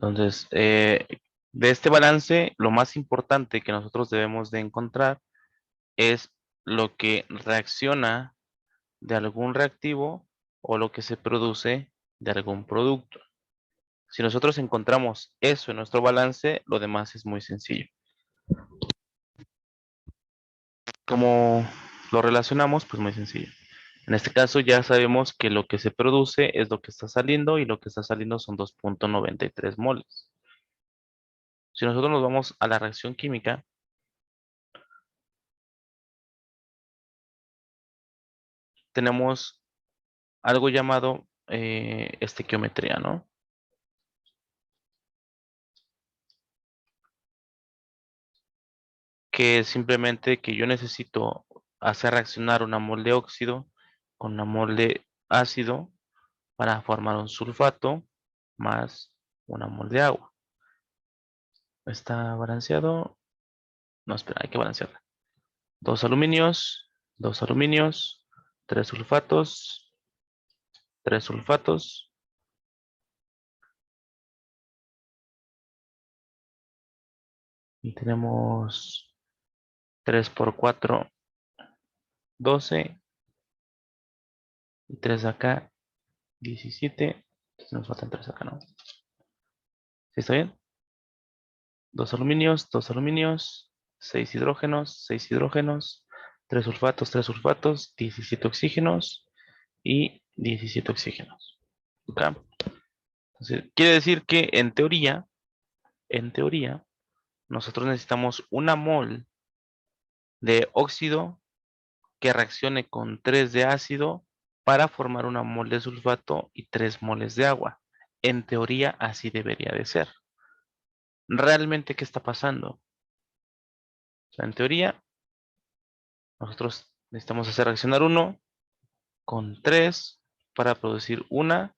Entonces, de este balance, lo más importante que nosotros debemos de encontrar es lo que reacciona de algún reactivo o lo que se produce de algún producto. Si nosotros encontramos eso en nuestro balance, lo demás es muy sencillo. ¿Cómo lo relacionamos? Pues muy sencillo. En este caso ya sabemos que lo que se produce es lo que está saliendo y lo que está saliendo son 2.93 moles. Si nosotros nos vamos a la reacción química, tenemos algo llamado estequiometría, ¿no? Que es simplemente que yo necesito hacer reaccionar una mol de óxido con una mol de ácido para formar un sulfato más una mol de agua. ¿Está balanceado? No, espera, hay que balancearla. Dos aluminios, tres sulfatos, y tenemos 3 por 4, 12, y 3 acá, 17. Entonces nos faltan 3 acá, ¿no? ¿Sí está bien? Dos aluminios, 6 hidrógenos, 3 sulfatos, 17 oxígenos y 17 oxígenos. ¿Ok? Entonces, quiere decir que en teoría, nosotros necesitamos una mol de óxido que reaccione con 3 de ácido para formar una mol de sulfato y 3 moles de agua. En teoría, así debería de ser. ¿Realmente qué está pasando? O sea, en teoría, nosotros necesitamos hacer reaccionar uno con 3 para producir una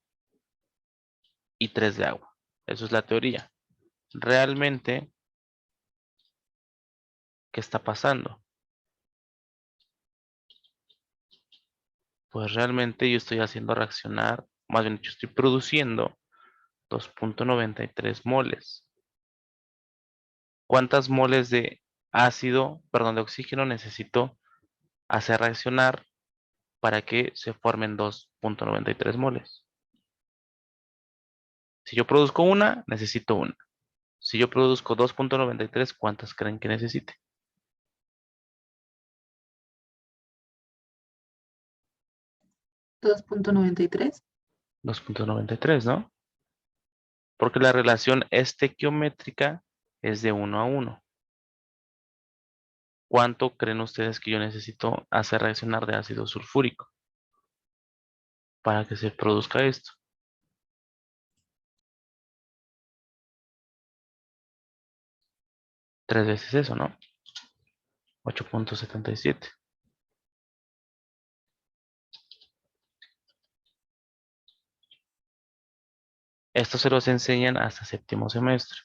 y 3 de agua. Eso es la teoría. Realmente, ¿qué está pasando? Pues realmente yo estoy haciendo reaccionar, más bien yo estoy produciendo 2.93 moles. ¿Cuántas moles de ácido, perdón, de oxígeno necesito hacer reaccionar para que se formen 2.93 moles? Si yo produzco una, necesito una. Si yo produzco 2.93, ¿cuántas creen que necesite? 2.93. 2.93, ¿no? Porque la relación estequiométrica es de 1 a 1. ¿Cuánto creen ustedes que yo necesito hacer reaccionar de ácido sulfúrico para que se produzca esto? 3 veces eso, ¿no? 8.77. Esto se los enseñan hasta séptimo semestre.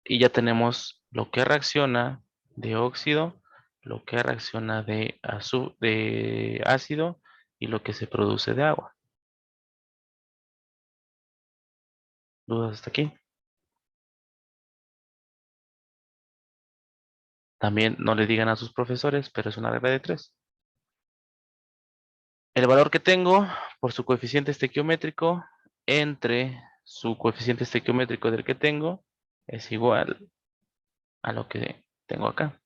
Y ya tenemos lo que reacciona de óxido, lo que reacciona de ácido y lo que se produce de agua. ¿Dudas hasta aquí? También no le digan a sus profesores, pero es una regla de 3. El valor que tengo por su coeficiente estequiométrico entre su coeficiente estequiométrico del que tengo es igual a lo que tengo acá.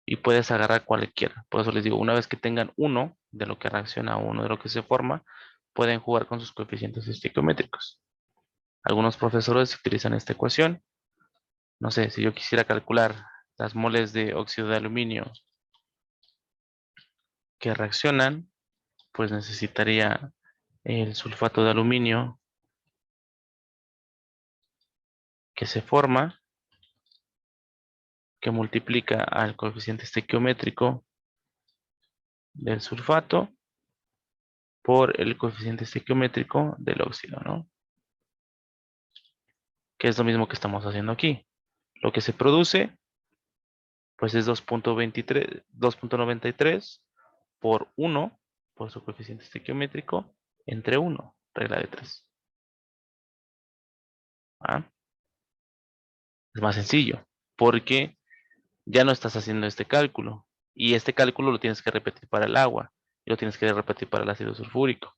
Y puedes agarrar cualquiera. Por eso les digo, una vez que tengan uno de lo que reacciona a uno de lo que se forma, pueden jugar con sus coeficientes estequiométricos. Algunos profesores utilizan esta ecuación. No sé, si yo quisiera calcular las moles de óxido de aluminio que reaccionan, pues necesitaría el sulfato de aluminio que se forma, que multiplica al coeficiente estequiométrico del sulfato por el coeficiente estequiométrico del óxido, ¿no? Que es lo mismo que estamos haciendo aquí. Lo que se produce, pues es 2.93 por 1 por su coeficiente estequiométrico entre 1, regla de 3. ¿Ah? Es más sencillo, porque ya no estás haciendo este cálculo. Y este cálculo lo tienes que repetir para el agua. Y lo tienes que repetir para el ácido sulfúrico.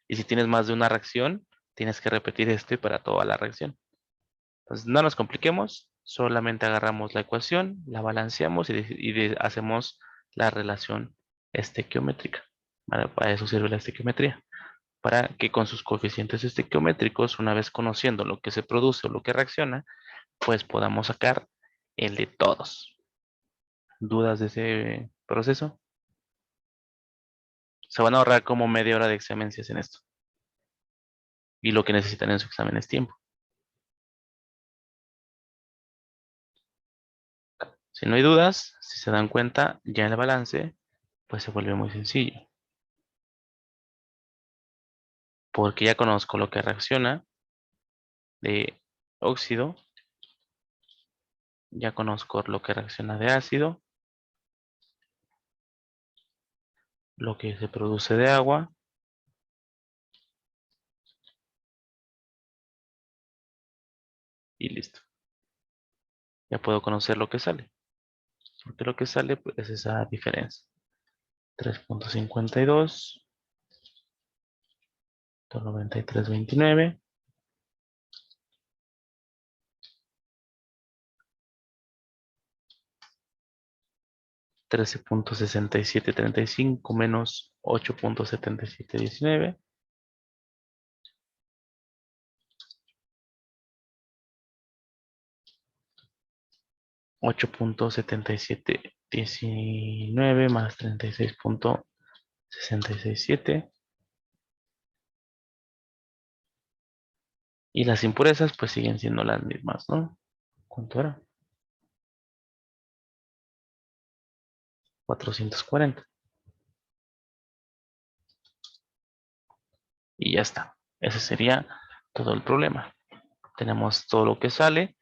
Y si tienes más de una reacción, tienes que repetir este para toda la reacción. Entonces, no nos compliquemos. Solamente agarramos la ecuación, la balanceamos y hacemos la relación estequiométrica. ¿Vale? Para eso sirve la estequiometría. Para que con sus coeficientes estequiométricos, una vez conociendo lo que se produce o lo que reacciona, pues podamos sacar el de todos. ¿Dudas de ese proceso? Se van a ahorrar como media hora de examen si hacen esto. Y lo que necesitan en su examen es tiempo. Si no hay dudas, si se dan cuenta, ya en el balance, pues se vuelve muy sencillo. Porque ya conozco lo que reacciona de óxido, ya conozco lo que reacciona de ácido, lo que se produce de agua, y listo. Ya puedo conocer lo que sale. Porque lo que sale pues, es esa diferencia. 3.52, 93.29. 13.6735 menos 8.7719. 8.7719 más 36.667. Y las impurezas pues siguen siendo las mismas, ¿no? ¿Cuánto era? 440. Y ya está. Ese sería todo el problema. Tenemos todo lo que sale,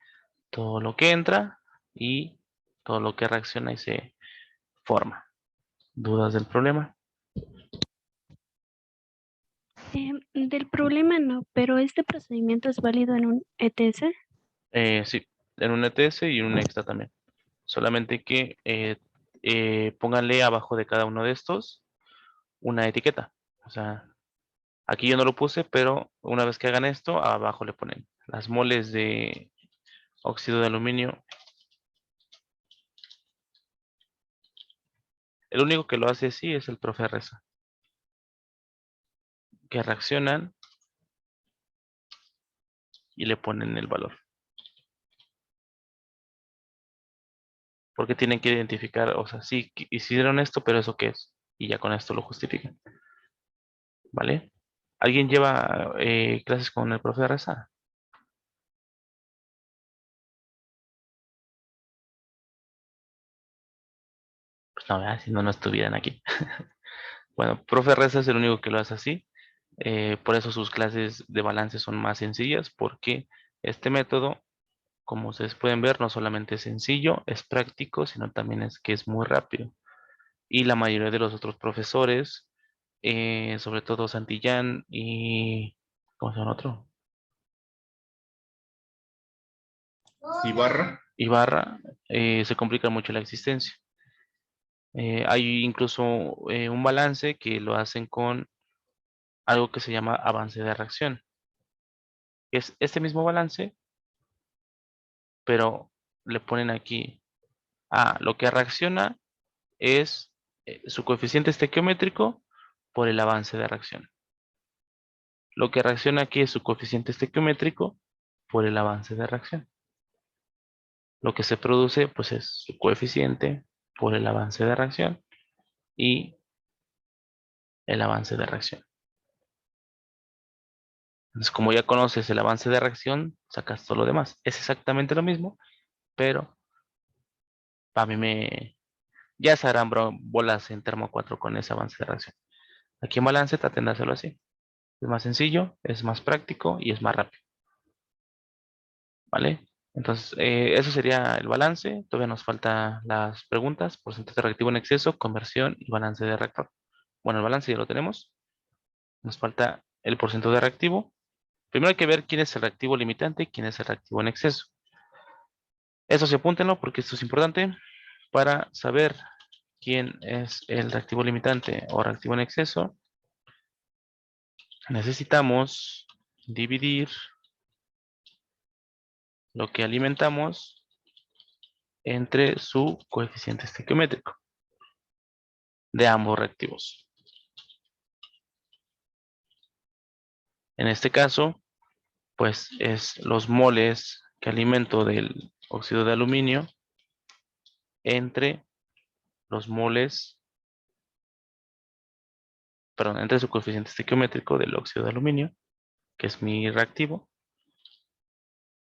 todo lo que entra y todo lo que reacciona y se forma. ¿Dudas del problema? Del problema no, pero este procedimiento es válido en un ETS. Sí, en un ETS y en un extra también. Solamente que pónganle abajo de cada uno de estos una etiqueta. O sea, aquí yo no lo puse, pero una vez que hagan esto, abajo le ponen las moles de óxido de aluminio. El único que lo hace así es el profe Reza, que reaccionan y le ponen el valor. Porque tienen que identificar, o sea, sí hicieron esto, pero ¿eso qué es? Y ya con esto lo justifican. ¿Vale? ¿Alguien lleva clases con el profe Reza? Pues no, ¿verdad? Si no, no estuvieran aquí. Bueno, profe Reza es el único que lo hace así. Por eso sus clases de balance son más sencillas, porque este método, como ustedes pueden ver, no solamente es sencillo, es práctico, sino también es que es muy rápido. Y la mayoría de los otros profesores, sobre todo Santillán y... ¿Cómo se llama otro? Ibarra. Ibarra, se complica mucho la existencia. Hay incluso un balance que lo hacen con algo que se llama avance de reacción. Es este mismo balance, pero le ponen aquí, lo que reacciona es su coeficiente estequiométrico por el avance de reacción. Lo que reacciona aquí es su coeficiente estequiométrico por el avance de reacción. Lo que se produce pues es su coeficiente por el avance de reacción y el avance de reacción. Entonces, como ya conoces el avance de reacción, sacas todo lo demás. Es exactamente lo mismo, pero para mí ya se harán bolas en termo 4 con ese avance de reacción. Aquí en balance traten de hacerlo así. Es más sencillo, es más práctico y es más rápido. ¿Vale? Entonces, eso sería el balance. Todavía nos faltan las preguntas, porcentaje reactivo en exceso, conversión y balance de reactor. Bueno, el balance ya lo tenemos. Nos falta el porcentaje de reactivo. Primero hay que ver quién es el reactivo limitante y quién es el reactivo en exceso. Eso sí, apúntenlo porque esto es importante para saber quién es el reactivo limitante o reactivo en exceso. Necesitamos dividir lo que alimentamos entre su coeficiente estequiométrico de ambos reactivos. En este caso, pues es los moles que alimento del óxido de aluminio entre los moles, perdón, entre su coeficiente estequiométrico del óxido de aluminio, que es mi reactivo,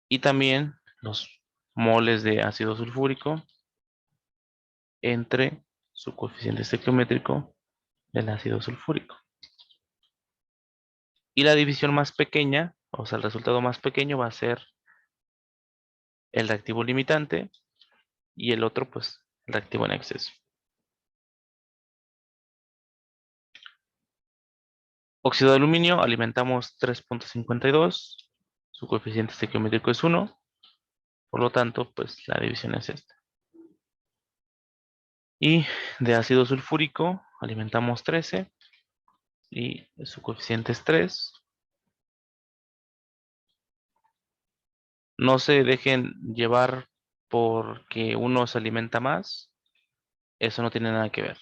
y también los moles de ácido sulfúrico entre su coeficiente estequiométrico del ácido sulfúrico. Y la división más pequeña, o sea, el resultado más pequeño va a ser el reactivo limitante y el otro, pues, el reactivo en exceso. Óxido de aluminio, alimentamos 3.52, su coeficiente estequiométrico es 1, por lo tanto, pues, la división es esta. Y de ácido sulfúrico, alimentamos 13 y su coeficiente es 3. No se dejen llevar porque uno se alimenta más, eso no tiene nada que ver.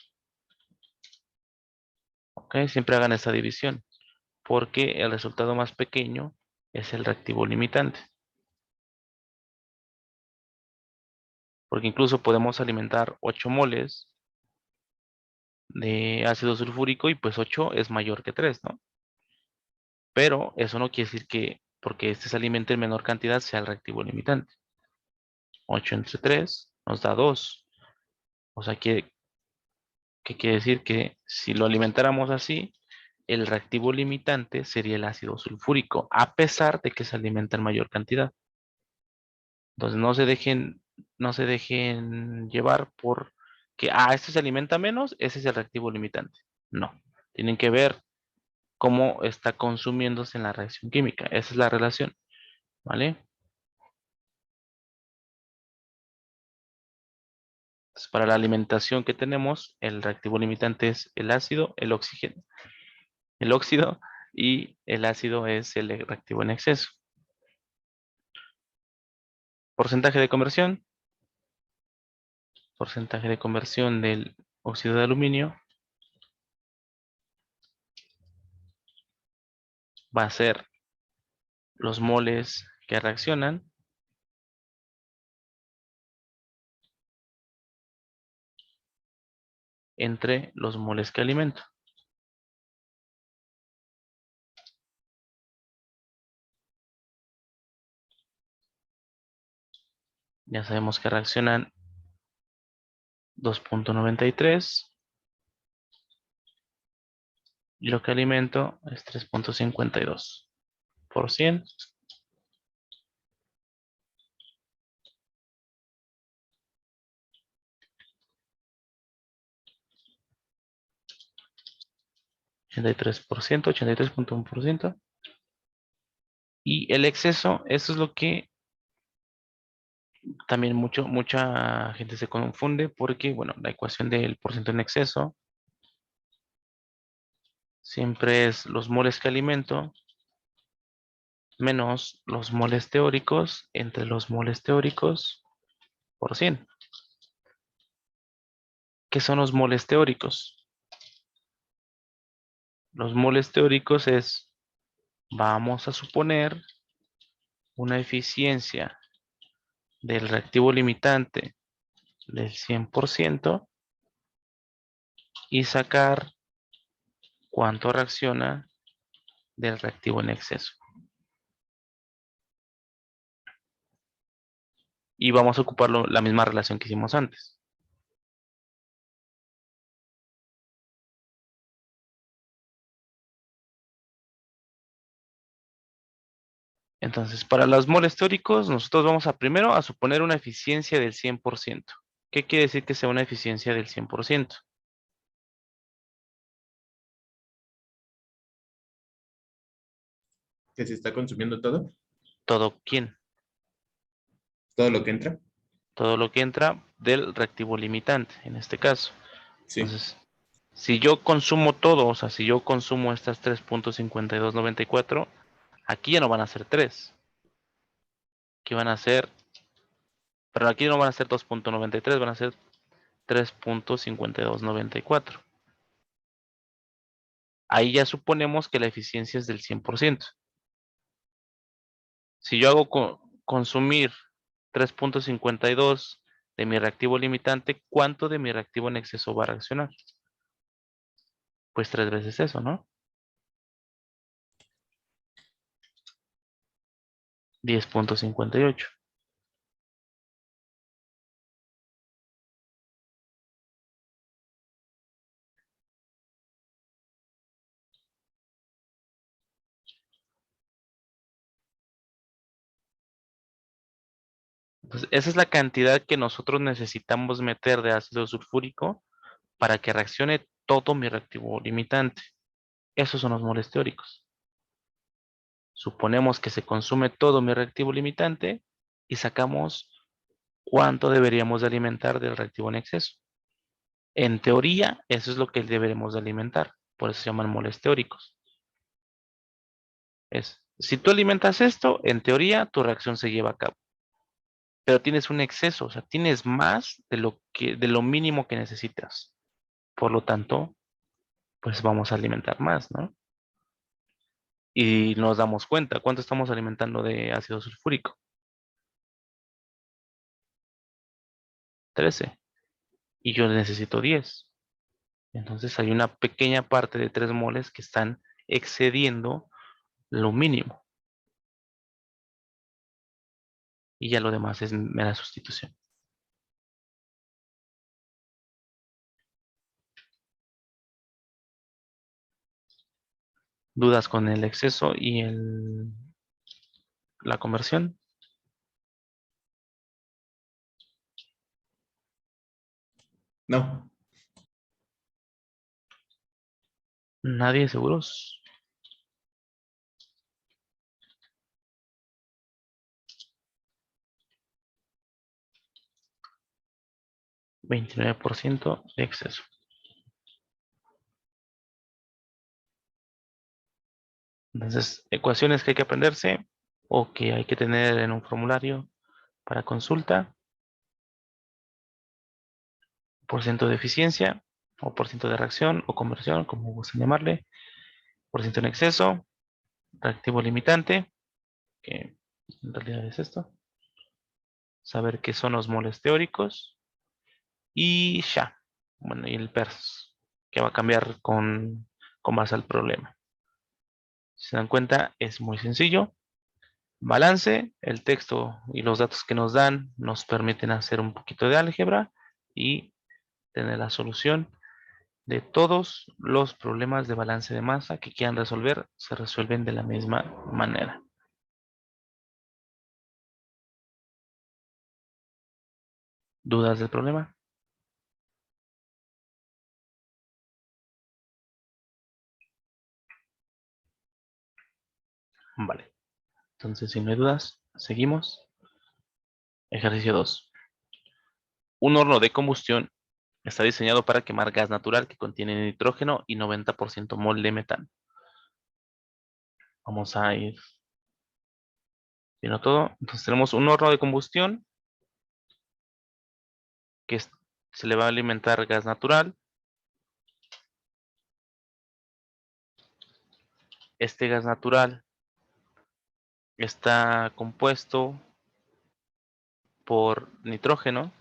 ¿Ok? Siempre hagan esa división, porque el resultado más pequeño es el reactivo limitante. Porque incluso podemos alimentar 8 moles de ácido sulfúrico y pues 8 es mayor que 3, ¿no? Pero eso no quiere decir que porque este se alimente en menor cantidad sea el reactivo limitante. 8 entre 3 nos da 2. O sea, ¿qué quiere decir? Que si lo alimentáramos así, el reactivo limitante sería el ácido sulfúrico, a pesar de que se alimenta en mayor cantidad. Entonces no se dejen llevar por que, este se alimenta menos, ese es el reactivo limitante. No, tienen que ver cómo está consumiéndose en la reacción química. Esa es la relación, ¿vale? Entonces, para la alimentación que tenemos, el reactivo limitante es el ácido, el oxígeno, el óxido y el ácido es el reactivo en exceso. Porcentaje de conversión. Porcentaje de conversión del óxido de aluminio va a ser los moles que reaccionan entre los moles que alimento. Ya sabemos que reaccionan 2.93 y lo que alimento es 3.52 por 100. 83%, 83.1%. Y el exceso, eso es lo que también mucha gente se confunde porque, bueno, la ecuación del porcentaje en exceso siempre es los moles que alimento menos los moles teóricos entre los moles teóricos por 100. ¿Qué son los moles teóricos? Los moles teóricos es, vamos a suponer una eficiencia del reactivo limitante del 100% y sacar cuánto reacciona del reactivo en exceso. Y vamos a ocupar la misma relación que hicimos antes. Entonces, para los moles teóricos, nosotros vamos a primero a suponer una eficiencia del 100%. ¿Qué quiere decir que sea una eficiencia del 100%? que se está consumiendo todo, ¿Todo quién? todo lo que entra. Todo lo que entra del reactivo limitante, en este caso. Sí. Entonces, si yo consumo todo, o sea, si yo consumo estas 3.5294, aquí ya no van a ser 3. Aquí van a ser, pero aquí no van a ser 2.93, van a ser 3.5294. Ahí ya suponemos que la eficiencia es del 100%. Si yo hago consumir 3.52 de mi reactivo limitante, ¿cuánto de mi reactivo en exceso va a reaccionar? Pues 3 veces eso, ¿no? 10.58. Entonces, esa es la cantidad que nosotros necesitamos meter de ácido sulfúrico para que reaccione todo mi reactivo limitante. Esos son los moles teóricos. Suponemos que se consume todo mi reactivo limitante y sacamos cuánto deberíamos de alimentar del reactivo en exceso. En teoría, eso es lo que deberemos de alimentar. Por eso se llaman moles teóricos. Si tú alimentas esto, en teoría tu reacción se lleva a cabo. Pero tienes un exceso, o sea, tienes más de lo mínimo que necesitas. Por lo tanto, pues vamos a alimentar más, ¿no? Y nos damos cuenta, ¿cuánto estamos alimentando de ácido sulfúrico? 13. Y yo necesito 10. Entonces hay una pequeña parte de 3 moles que están excediendo lo mínimo. Y ya lo demás es mera sustitución. ¿Dudas con el exceso y la conversión? No. Nadie seguros. 29% de exceso. Entonces, ecuaciones que hay que aprenderse o que hay que tener en un formulario para consulta. Por ciento de eficiencia o por ciento de reacción o conversión, como gusten llamarle. Por ciento en exceso. Reactivo limitante, que en realidad es esto. Saber qué son los moles teóricos. Y ya. Bueno, y el PERS, que va a cambiar con base al problema. Si se dan cuenta, es muy sencillo. Balance, el texto y los datos que nos dan nos permiten hacer un poquito de álgebra y tener la solución de todos los problemas de balance de masa que quieran resolver, se resuelven de la misma manera. ¿Dudas del problema? Vale. Entonces, si no hay dudas, seguimos. Ejercicio 2. Un horno de combustión está diseñado para quemar gas natural que contiene nitrógeno y 90% mol de metano. Vamos a ir viendo todo. Entonces tenemos un horno de combustión que se le va a alimentar gas natural. Este gas natural está compuesto por nitrógeno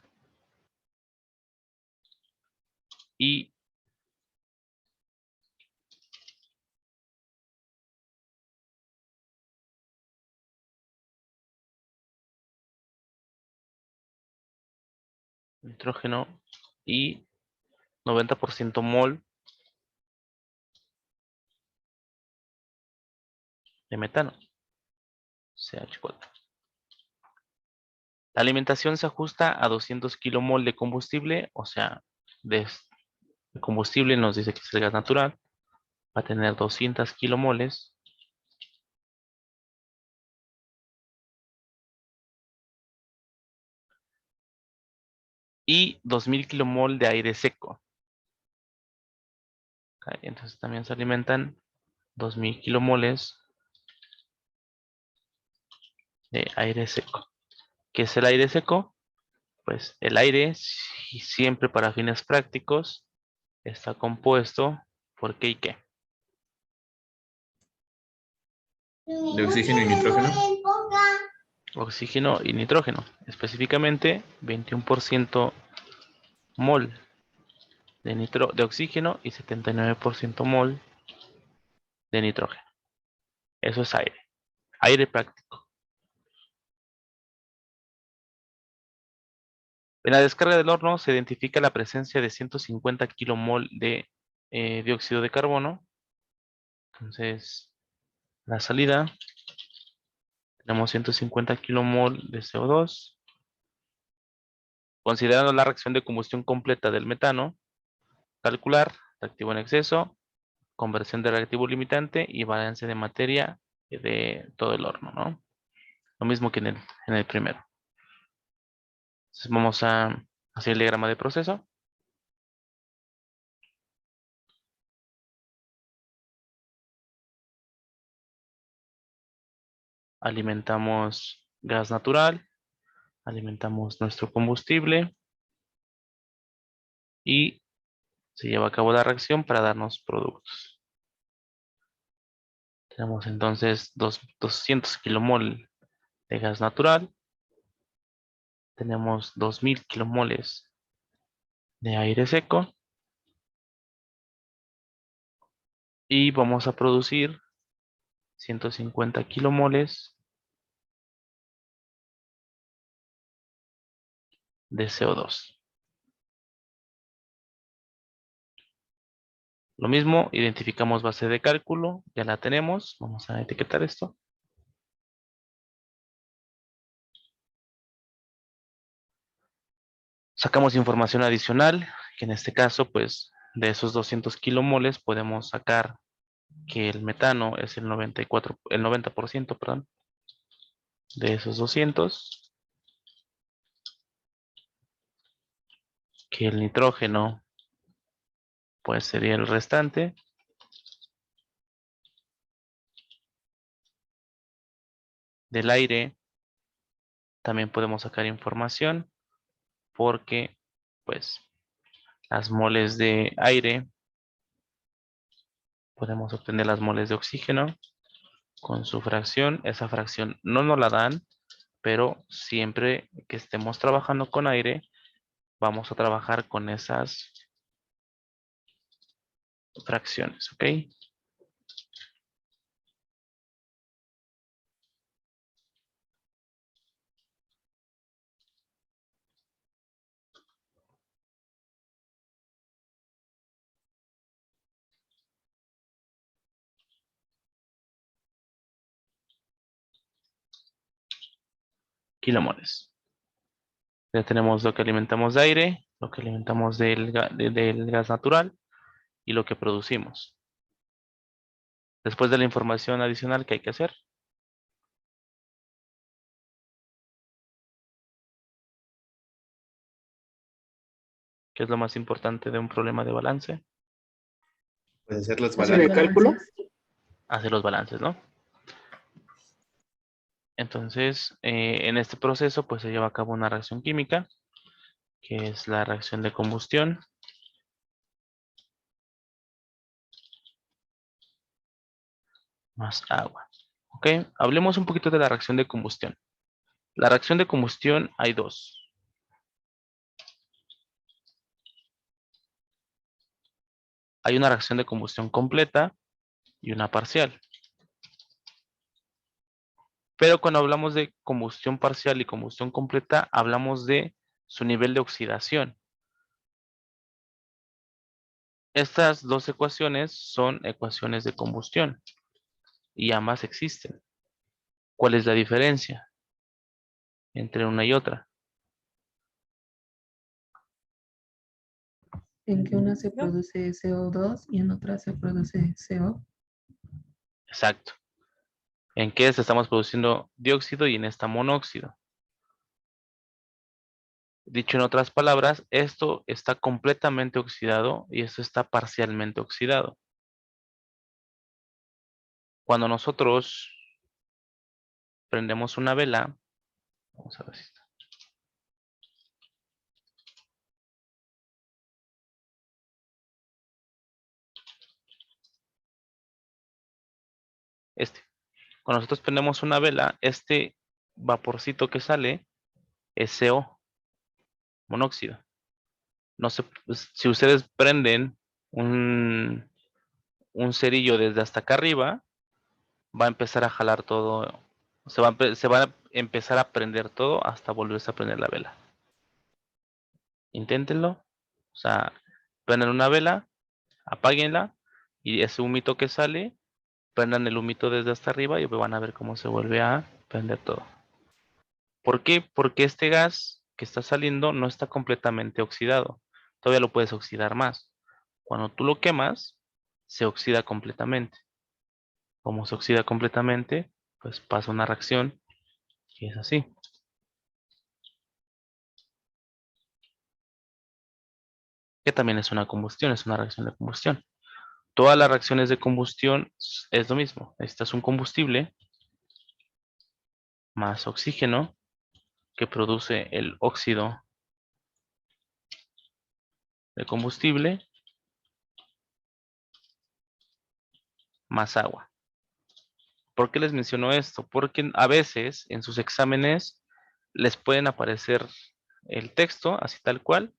y nitrógeno y 90% mol de metano, CH4. La alimentación se ajusta a 200 kilomol de combustible, o sea, de combustible nos dice que es el gas natural, va a tener 200 kilomoles y 2000 kilomol de aire seco. Ok, entonces también se alimentan 2000 kilomoles de aire seco. ¿Qué es el aire seco? Pues el aire, siempre para fines prácticos, está compuesto por ¿qué y qué? De oxígeno y nitrógeno. Oxígeno y nitrógeno. Específicamente 21% mol de oxígeno y 79% mol de nitrógeno. Eso es aire. Aire práctico. En la descarga del horno se identifica la presencia de 150 kilomol de dióxido de carbono. Entonces, la salida, tenemos 150 kilomol de CO2. Considerando la reacción de combustión completa del metano, calcular reactivo en exceso, conversión de reactivo limitante y balance de materia de todo el horno, ¿no? Lo mismo que en el primero. Entonces vamos a hacer el diagrama de proceso. Alimentamos gas natural, alimentamos nuestro combustible y se lleva a cabo la reacción para darnos productos. Tenemos entonces 200 kilomol de gas natural. Tenemos 2000 kilomoles de aire seco. Y vamos a producir 150 kilomoles de CO2. Lo mismo, identificamos base de cálculo, ya la tenemos, vamos a etiquetar esto. Sacamos información adicional, que en este caso, pues, de esos 200 kilomoles podemos sacar que el metano es el 90%, perdón, de esos 200, que el nitrógeno, pues, sería el restante. Del aire también podemos sacar información porque, pues, las moles de aire, podemos obtener las moles de oxígeno con su fracción. Esa fracción no nos la dan, pero siempre que estemos trabajando con aire, vamos a trabajar con esas fracciones, ¿ok? Kilomoles. Ya tenemos lo que alimentamos de aire, lo que alimentamos del gas natural y lo que producimos. Después de la información adicional que hay que hacer, ¿qué es lo más importante de un problema de balance? Puede ser los ¿Base de balances. cálculo? Hacer los balances, ¿no? Entonces, en este proceso, pues se lleva a cabo una reacción química, que es la reacción de combustión. Más agua. Ok, hablemos un poquito de la reacción de combustión. La reacción de combustión hay dos. Hay una reacción de combustión completa y una parcial. Pero cuando hablamos de combustión parcial y combustión completa, hablamos de su nivel de oxidación. Estas dos ecuaciones son ecuaciones de combustión y ambas existen. ¿Cuál es la diferencia entre una y otra? En que una se produce CO2 y en otra se produce CO. Exacto. En que esta estamos produciendo dióxido y en esta monóxido. Dicho en otras palabras, esto está completamente oxidado y esto está parcialmente oxidado. Cuando nosotros prendemos una vela, vamos a ver si está. Cuando nosotros prendemos una vela, este vaporcito que sale es CO, monóxido. No sé, pues, si ustedes prenden un cerillo desde hasta acá arriba, va a empezar a jalar todo, se va a empezar a prender todo hasta volverse a prender la vela. Inténtenlo. O sea, prendan una vela, apáguenla y ese humito que sale, prendan el humito desde hasta arriba y van a ver cómo se vuelve a prender todo. ¿Por qué? Porque este gas que está saliendo no está completamente oxidado. Todavía lo puedes oxidar más. Cuando tú lo quemas, se oxida completamente. Como se oxida completamente, pues pasa una reacción que es así. Que también es una combustión, es una reacción de combustión. Todas las reacciones de combustión es lo mismo. Necesitas un combustible más oxígeno que produce el óxido de combustible más agua. ¿Por qué les menciono esto? Porque a veces en sus exámenes les pueden aparecer el texto así tal cual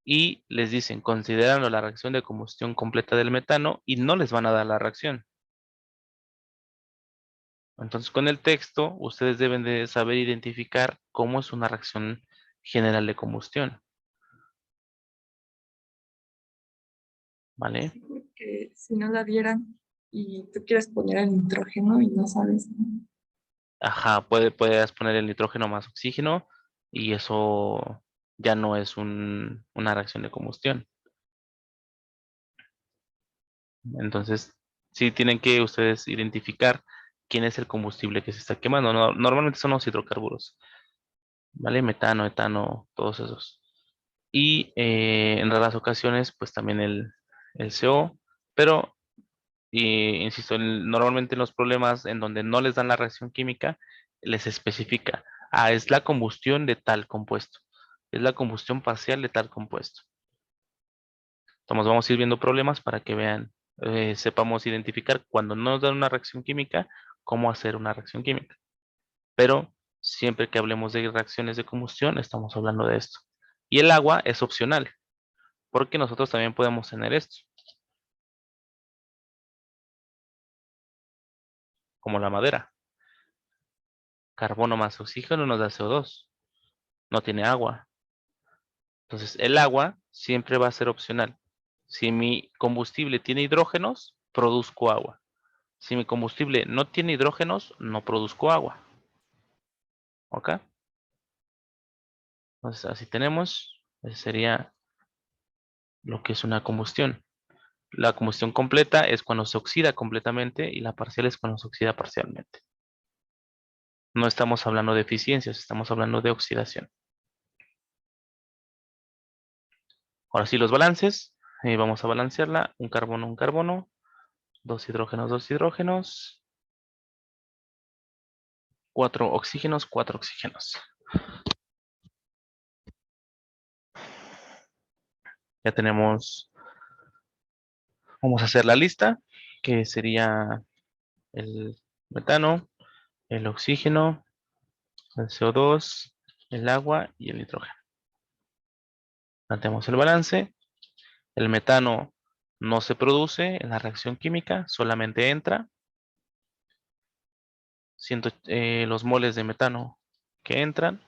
y les dicen considerando la reacción de combustión completa del metano y no les van a dar la reacción. Entonces con el texto ustedes deben de saber identificar cómo es una reacción general de combustión. ¿Vale? Sí, porque si no la dieran y tú quieres poner el nitrógeno y no sabes, ¿no? Ajá, puedes poner el nitrógeno más oxígeno y eso ya no es una reacción de combustión. Entonces, sí tienen que ustedes identificar quién es el combustible que se está quemando. Normalmente son los hidrocarburos, ¿vale? Metano, etano, todos esos. Y en raras ocasiones, pues también el CO, pero, insisto, normalmente en los problemas en donde no les dan la reacción química, les especifica, es la combustión de tal compuesto, es la combustión parcial de tal compuesto. Entonces vamos a ir viendo problemas para que vean, sepamos identificar cuando no nos dan una reacción química, cómo hacer una reacción química. Pero siempre que hablemos de reacciones de combustión, estamos hablando de esto. Y el agua es opcional, porque nosotros también podemos tener esto, como la madera. Carbono más oxígeno nos da CO2, no tiene agua. Entonces el agua siempre va a ser opcional. Si mi combustible tiene hidrógenos, produzco agua. Si mi combustible no tiene hidrógenos, no produzco agua. ¿Ok? Entonces así tenemos, ese sería lo que es una combustión. La combustión completa es cuando se oxida completamente y la parcial es cuando se oxida parcialmente. No estamos hablando de eficiencias, estamos hablando de oxidación. Ahora sí los balances, vamos a balancearla, un carbono, dos hidrógenos, 4 oxígenos, 4 oxígenos. Ya tenemos, vamos a hacer la lista, que sería el metano, el oxígeno, el CO2, el agua y el nitrógeno. Planteamos el balance. El metano no se produce en la reacción química, solamente entra. Los moles de metano que entran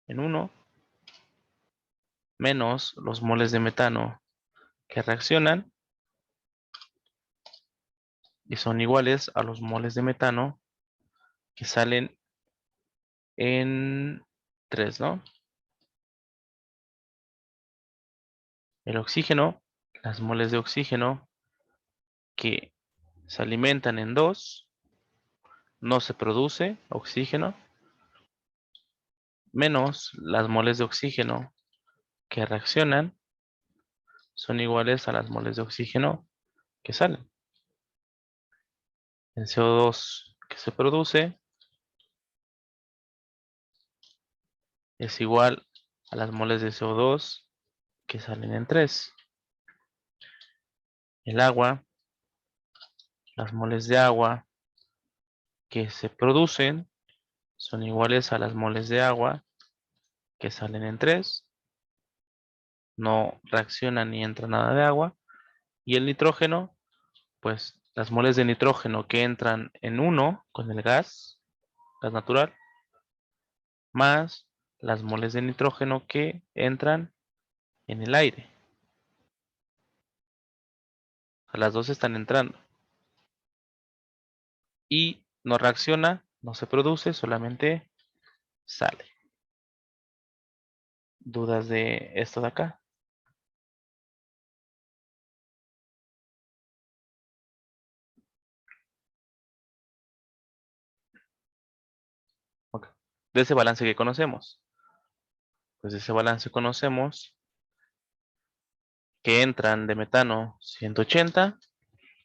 en 1, menos los moles de metano que reaccionan y son iguales a los moles de metano que salen en 3, ¿no? El oxígeno, las moles de oxígeno que se alimentan en 2, no se produce oxígeno. menos las moles de oxígeno que reaccionan son iguales a las moles de oxígeno que salen. El CO2 que se produce es igual a las moles de CO2 que salen en 3. El agua, las moles de agua que se producen son iguales a las moles de agua que salen en 3. No reacciona ni entra nada de agua. Y el nitrógeno, pues las moles de nitrógeno que entran en 1 con el gas natural, más las moles de nitrógeno que entran en el aire. O sea, las dos están entrando. Y no reacciona, no se produce, solamente sale. ¿Dudas de esto de acá? Ok. De ese balance que conocemos. Pues de ese balance conocemos que entran de metano 180,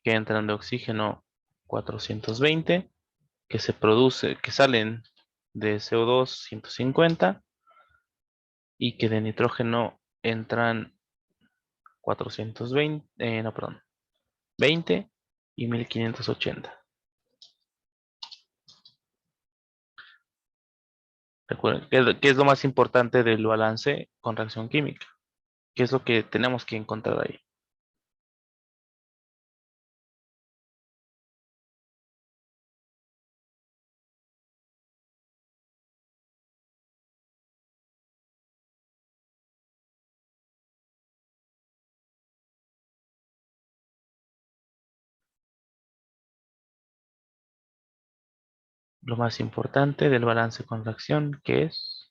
que entran de oxígeno 420, que salen de CO2 150 y que de nitrógeno entran 420, no, perdón, 20 y 1580. Recuerden, ¿qué es lo más importante del balance con reacción química? ¿Qué es lo que tenemos que encontrar ahí? Lo más importante del balance con reacción, que es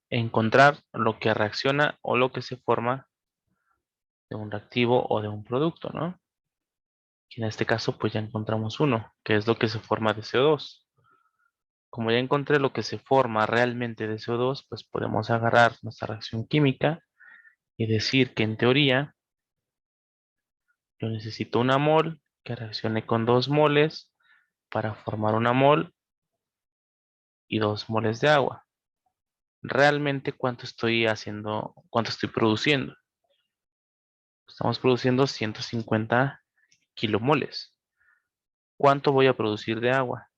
encontrar lo que reacciona o lo que se forma de un reactivo o de un producto, ¿no? Y en este caso, pues ya encontramos uno, que es lo que se forma de CO2. Como ya encontré lo que se forma realmente de CO2, pues podemos agarrar nuestra reacción química y decir que en teoría yo necesito una mol que reaccione con 2 moles para formar una mol y 2 moles de agua. Realmente, ¿cuánto estoy haciendo? ¿Cuánto estoy produciendo? Estamos produciendo 150 kilomoles. ¿Cuánto voy a producir de agua?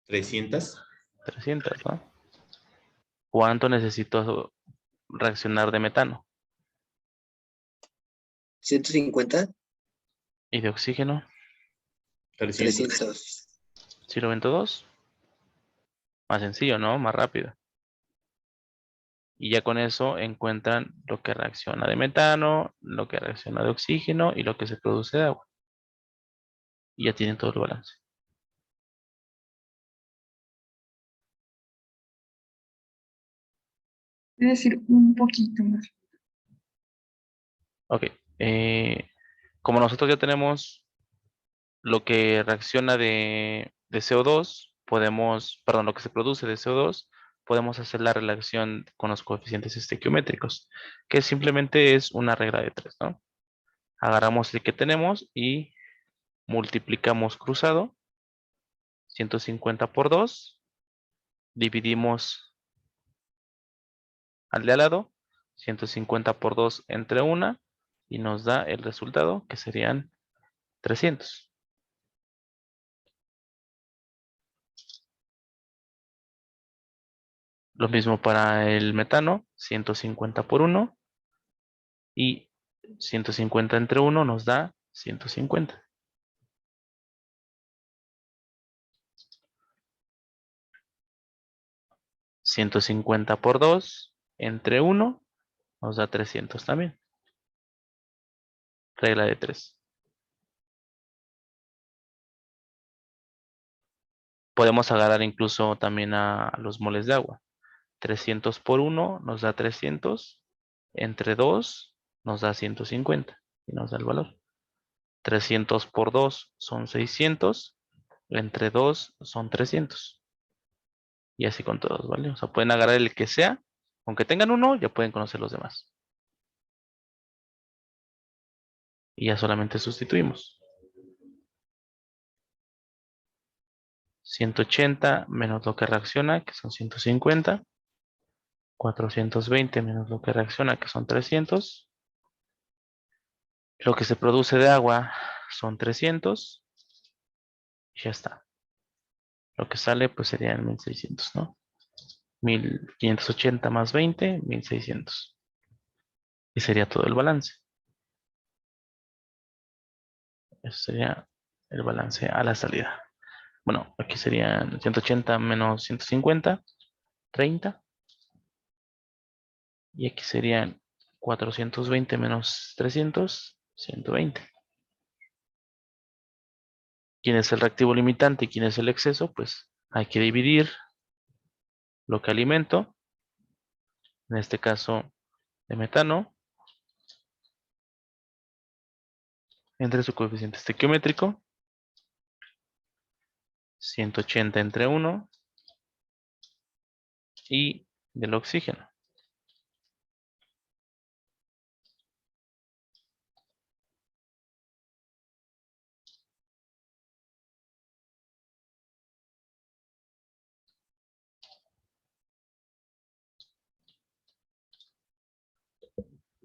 300. 300, ¿no? ¿Cuánto necesito reaccionar de metano? 150, ¿Y de oxígeno? 300. 300. ¿Si lo ven todos? Más sencillo, ¿no? Más rápido. Y ya con eso encuentran lo que reacciona de metano, lo que reacciona de oxígeno y lo que se produce de agua. Y ya tienen todo el balance. Es decir, un poquito más. Ok. Como nosotros ya tenemos lo que reacciona de CO2, perdón, lo que se produce de CO2, podemos hacer la relación con los coeficientes estequiométricos, que simplemente es una regla de 3, ¿no? Agarramos el que tenemos y multiplicamos cruzado, 150 por 2, dividimos al de al lado, 150 por 2 entre una, y nos da el resultado, que serían 300. Lo mismo para el metano, 150 por 1, y 150 entre 1 nos da 150. $150 por 2 entre 1 nos da 300 también. Regla de 3. Podemos agarrar incluso también a los moles de agua. 300 por 1 nos da 300 entre 2 nos da 150 y nos da el valor. 300 por 2 son 600, entre 2 son 300. Y así con todos, ¿vale? O sea, pueden agarrar el que sea, aunque tengan uno, ya pueden conocer los demás. Y ya solamente sustituimos. 180 menos lo que reacciona, que son 150. 420 menos lo que reacciona, que son 300. Lo que se produce de agua son 300. Y ya está. Lo que sale pues serían 1600, ¿no? 1580 más 20, 1600. Y sería todo el balance. Eso sería el balance a la salida. Bueno, aquí serían 180 menos 150, 30. Y aquí serían 420 menos 300, 120. ¿Quién es el reactivo limitante y quién es el exceso? Pues hay que dividir lo que alimento, en este caso de metano, entre su coeficiente estequiométrico, 180 entre 1, y del oxígeno.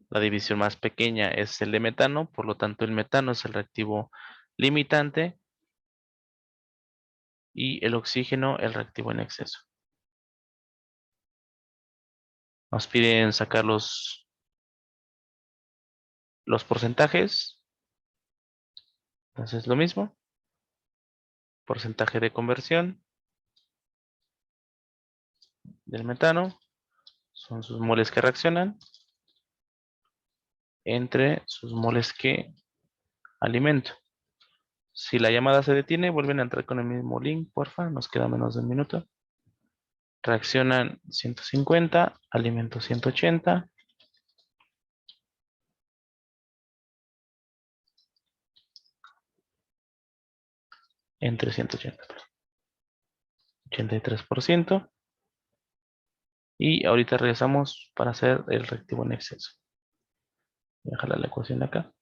La división más pequeña es el de metano, por lo tanto el metano es el reactivo limitante y el oxígeno el reactivo en exceso. Nos piden sacar los porcentajes. Entonces lo mismo. Porcentaje de conversión del metano son sus moles que reaccionan entre sus moles que alimento. Si la llamada se detiene, vuelven a entrar con el mismo link, porfa, nos queda menos de un minuto. Reaccionan 150, alimento 180. Entre 180, 83%. Y ahorita regresamos para hacer el reactivo en exceso. Voy a jalar la ecuación de acá.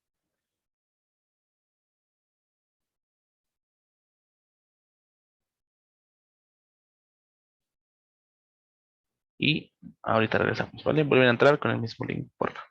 Y ahorita regresamos, ¿vale? Vuelven a entrar con el mismo link, porfa.